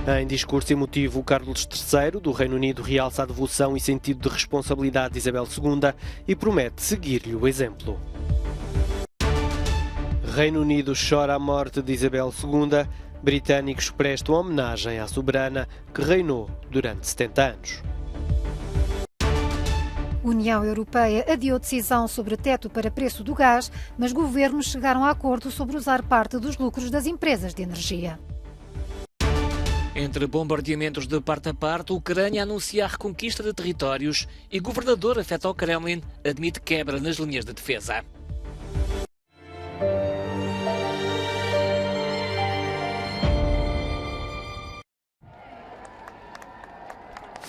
Em discurso emotivo, Carlos III do Reino Unido realça a devoção e sentido de responsabilidade de Isabel II e promete seguir-lhe o exemplo. Reino Unido chora a morte de Isabel II. Britânicos prestam homenagem à soberana que reinou durante 70 anos. União Europeia adiou decisão sobre teto para preço do gás, mas governos chegaram a acordo sobre usar parte dos lucros das empresas de energia. Entre bombardeamentos de parte a parte, a Ucrânia anuncia a reconquista de territórios e governador afeta ao Kremlin admite quebra nas linhas de defesa.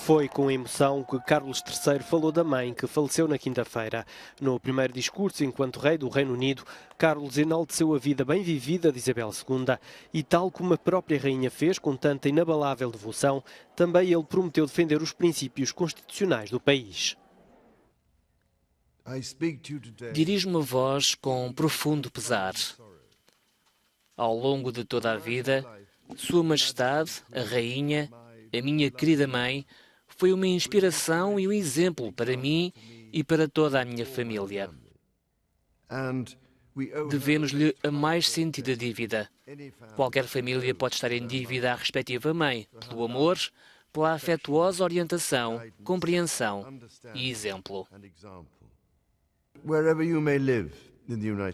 Foi com emoção que Carlos III falou da mãe que faleceu na quinta-feira. No primeiro discurso, enquanto rei do Reino Unido, Carlos enalteceu a vida bem vivida de Isabel II e, tal como a própria rainha fez com tanta inabalável devoção, também ele prometeu defender os princípios constitucionais do país. Dirijo-me a vós com profundo pesar. Ao longo de toda a vida, Sua Majestade, a Rainha, a minha querida mãe, foi uma inspiração e um exemplo para mim e para toda a minha família. Devemos-lhe a mais sentida dívida. Qualquer família pode estar em dívida à respectiva mãe, pelo amor, pela afetuosa orientação, compreensão e exemplo.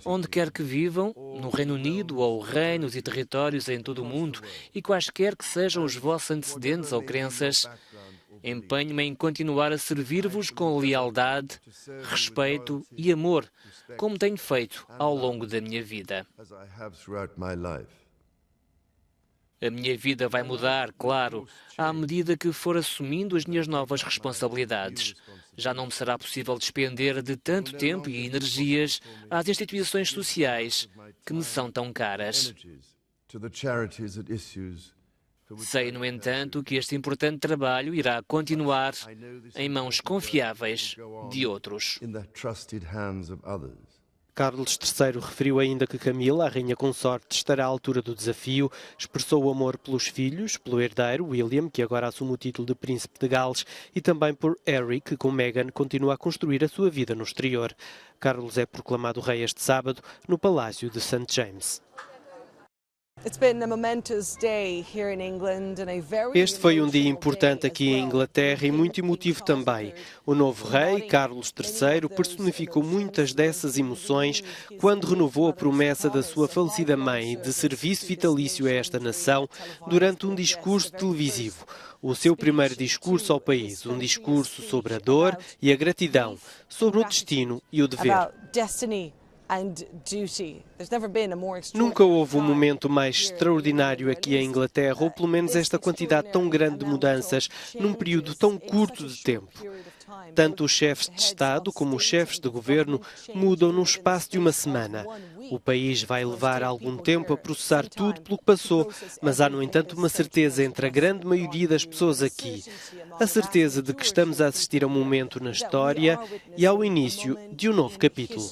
Onde quer que vivam, no Reino Unido ou reinos e territórios em todo o mundo, e quaisquer que sejam os vossos antecedentes ou crenças, empenho-me em continuar a servir-vos com lealdade, respeito e amor, como tenho feito ao longo da minha vida. A minha vida vai mudar, claro, à medida que for assumindo as minhas novas responsabilidades. Já não me será possível despender de tanto tempo e energias às instituições sociais que me são tão caras. Sei, no entanto, que este importante trabalho irá continuar em mãos confiáveis de outros. Carlos III referiu ainda que Camila, a rainha consorte, estará à altura do desafio, expressou o amor pelos filhos, pelo herdeiro, William, que agora assume o título de Príncipe de Gales, e também por Harry, que com Meghan continua a construir a sua vida no exterior. Carlos é proclamado rei este sábado no Palácio de St. James. Este foi um dia importante aqui em Inglaterra e muito emotivo também. O novo rei, Carlos III, personificou muitas dessas emoções quando renovou a promessa da sua falecida mãe de serviço vitalício a esta nação durante um discurso televisivo. O seu primeiro discurso ao país, um discurso sobre a dor e a gratidão, sobre o destino e o dever. Nunca houve um momento mais extraordinário aqui em Inglaterra, ou pelo menos esta quantidade tão grande de mudanças num período tão curto de tempo. Tanto os chefes de Estado como os chefes de governo mudam num espaço de uma semana. O país vai levar algum tempo a processar tudo pelo que passou, mas há, no entanto, uma certeza entre a grande maioria das pessoas aqui. A certeza de que estamos a assistir a um momento na história e ao início de um novo capítulo.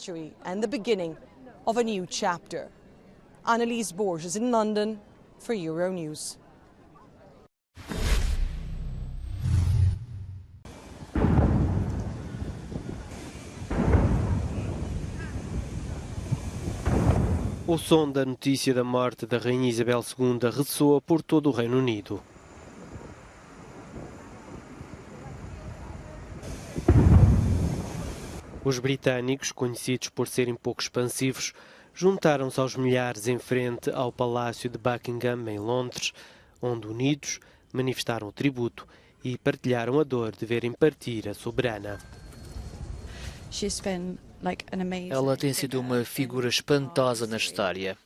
Annelies Borges em London para Euronews. O som da notícia da morte da Rainha Isabel II ressoa por todo o Reino Unido. Os britânicos, conhecidos por serem pouco expansivos, juntaram-se aos milhares em frente ao Palácio de Buckingham, em Londres, onde, unidos, manifestaram o tributo e partilharam a dor de verem partir a soberana. Ela tem sido uma figura espantosa na história.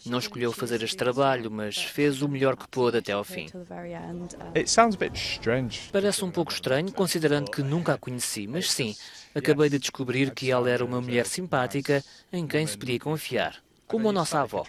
Não escolheu fazer este trabalho, mas fez o melhor que pôde até ao fim. Parece um pouco estranho, considerando que nunca a conheci, mas sim, acabei de descobrir que ela era uma mulher simpática em quem se podia confiar, como a nossa avó.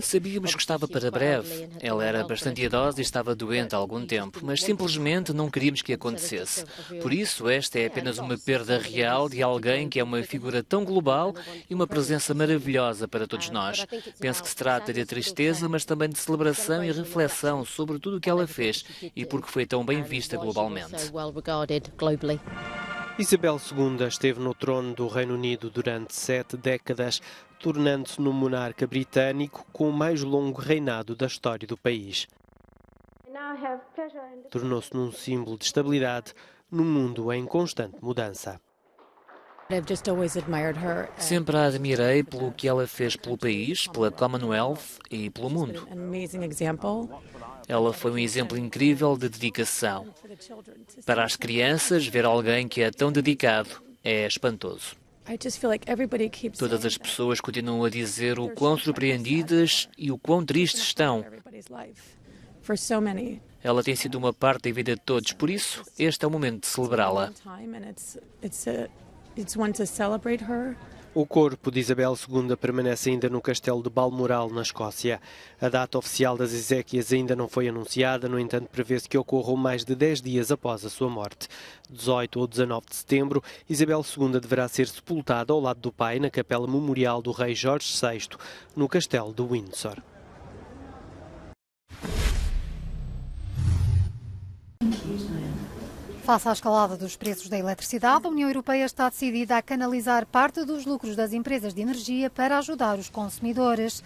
Sabíamos que estava para breve. Ela era bastante idosa e estava doente há algum tempo, mas simplesmente não queríamos que acontecesse. Por isso, esta é apenas uma perda real de alguém que é uma figura tão global e uma presença maravilhosa para todos nós. Penso que se trata de tristeza, mas também de celebração e reflexão sobre tudo o que ela fez e porque foi tão bem vista globalmente. Isabel II esteve no trono do Reino Unido durante 7 décadas, tornando-se no monarca britânico com o mais longo reinado da história do país. Tornou-se num símbolo de estabilidade num mundo em constante mudança. Sempre a admirei pelo que ela fez pelo país, pela Commonwealth e pelo mundo. Ela foi um exemplo incrível de dedicação. Para as crianças, ver alguém que é tão dedicado é espantoso. Todas as pessoas continuam a dizer o quão surpreendidas e o quão tristes estão. Ela tem sido uma parte da vida de todos, por isso, este é o momento de celebrá-la. O corpo de Isabel II permanece ainda no castelo de Balmoral, na Escócia. A data oficial das exéquias ainda não foi anunciada, no entanto prevê-se que ocorram mais de 10 dias após a sua morte. 18 ou 19 de setembro, Isabel II deverá ser sepultada ao lado do pai na capela memorial do rei Jorge VI, no castelo de Windsor. Face à escalada dos preços da eletricidade, a União Europeia está decidida a canalizar parte dos lucros das empresas de energia para ajudar os consumidores,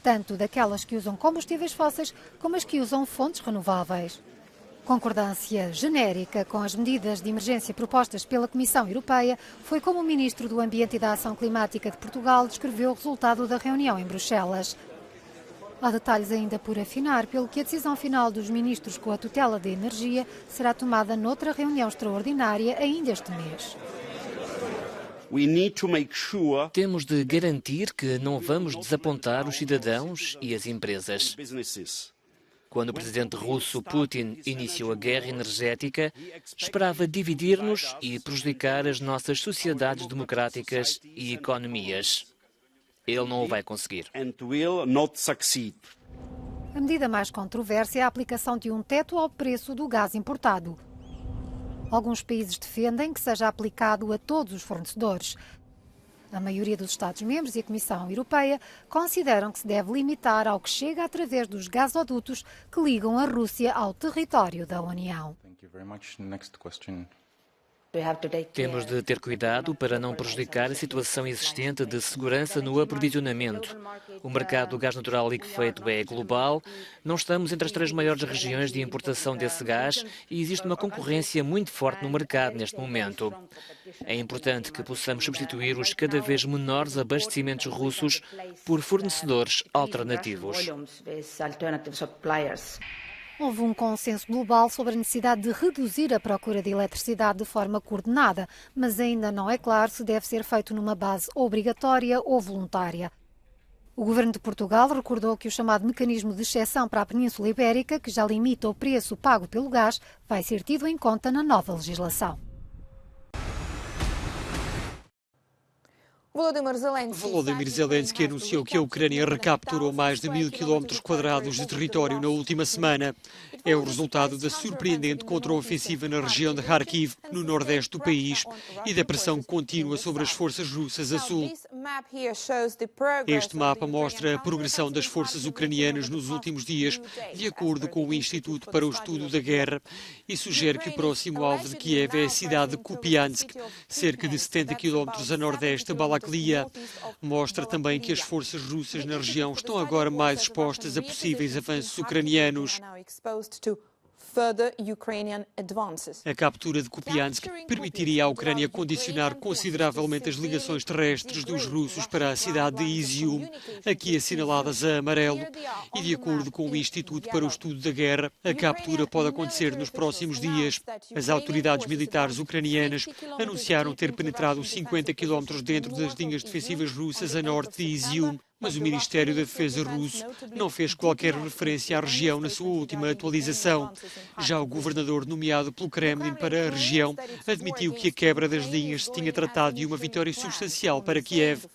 tanto daquelas que usam combustíveis fósseis como as que usam fontes renováveis. Concordância genérica com as medidas de emergência propostas pela Comissão Europeia foi como o Ministro do Ambiente e da Ação Climática de Portugal descreveu o resultado da reunião em Bruxelas. Há detalhes ainda por afinar, pelo que a decisão final dos ministros com a tutela da energia será tomada noutra reunião extraordinária ainda este mês. Temos de garantir que não vamos desapontar os cidadãos e as empresas. Quando o presidente russo Putin iniciou a guerra energética, esperava dividir-nos e prejudicar as nossas sociedades democráticas e economias. Ele não o vai conseguir. A medida mais controversa é a aplicação de um teto ao preço do gás importado. Alguns países defendem que seja aplicado a todos os fornecedores. A maioria dos Estados-membros e a Comissão Europeia consideram que se deve limitar ao que chega através dos gasodutos que ligam a Rússia ao território da União. Temos de ter cuidado para não prejudicar a situação existente de segurança no aprovisionamento. O mercado do gás natural liquefeito é global, não estamos entre as 3 maiores regiões de importação desse gás e existe uma concorrência muito forte no mercado neste momento. É importante que possamos substituir os cada vez menores abastecimentos russos por fornecedores alternativos. Houve um consenso global sobre a necessidade de reduzir a procura de eletricidade de forma coordenada, mas ainda não é claro se deve ser feito numa base obrigatória ou voluntária. O Governo de Portugal recordou que o chamado mecanismo de exceção para a Península Ibérica, que já limita o preço pago pelo gás, vai ser tido em conta na nova legislação. Volodymyr Zelensky anunciou que a Ucrânia recapturou mais de 1000 km² de território na última semana. É o resultado da surpreendente contra-ofensiva na região de Kharkiv, no nordeste do país, e da pressão contínua sobre as forças russas a sul. Este mapa mostra a progressão das forças ucranianas nos últimos dias, de acordo com o Instituto para o Estudo da Guerra, e sugere que o próximo alvo de Kiev é a cidade de Kupiansk, cerca de 70 km a nordeste de Balaklia. Mostra também que as forças russas na região estão agora mais expostas a possíveis avanços ucranianos. A captura de Kupiansk permitiria à Ucrânia condicionar consideravelmente as ligações terrestres dos russos para a cidade de Izium, aqui assinaladas a amarelo, e de acordo com o Instituto para o Estudo da Guerra, a captura pode acontecer nos próximos dias. As autoridades militares ucranianas anunciaram ter penetrado 50 km dentro das linhas defensivas russas a norte de Izium, Mas o Ministério da Defesa russo não fez qualquer referência à região na sua última atualização. Já o governador nomeado pelo Kremlin para a região admitiu que a quebra das linhas se tinha tratado de uma vitória substancial para Kiev,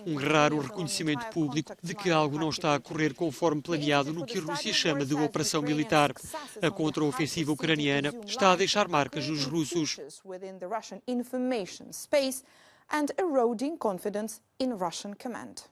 um raro reconhecimento público de que algo não está a correr conforme planeado no que a Rússia chama de operação militar. A contraofensiva ucraniana está a deixar marcas nos russos. And eroding confidence in Russian command.